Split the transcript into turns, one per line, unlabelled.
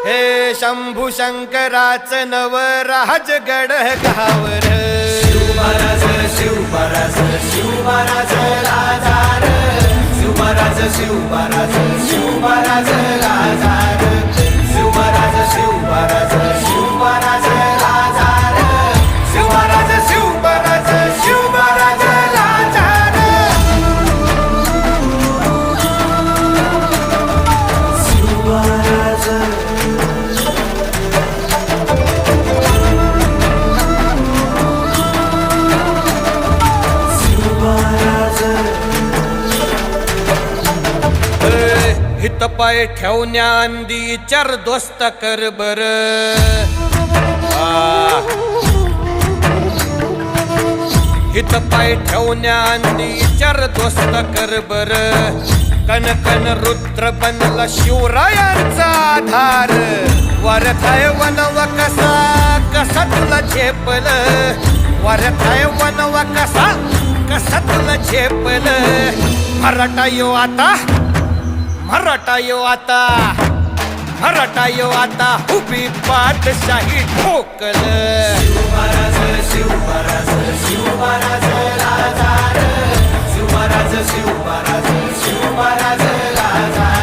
हे शंभू शंकराचं नवराज गड गावर
शिवमहाराज शिवमहाराज शिवमहाराज राजार शिवमहाराज शिवमहाराज शिवमहाराज राजार शिवमहाराज शिवमहाराज शिवमहाराज राजार शिवमहाराज शिवमहाराज शिवमहाराज राजार शिवमहाराज
हित पाय ठेवण्या अंदी चार दोस्त कर बर हित पाय ठेवण्या अंदी चार दोस्त कर बर कन कन रुद्र बनला शिवरायांचा आधार वरथाय वनव कसा कसा तुला झेपल वरथाय वनव कसा कसा तुला झेपल मराठा यो आता मराठा यो आता मराठा यो आता उभी पाठशाही ठोकल
शिवमहाराज शिवमहाराज शिवमहाराज राजार शिवमहाराज शिवमहाराज शिवमहाराज राजार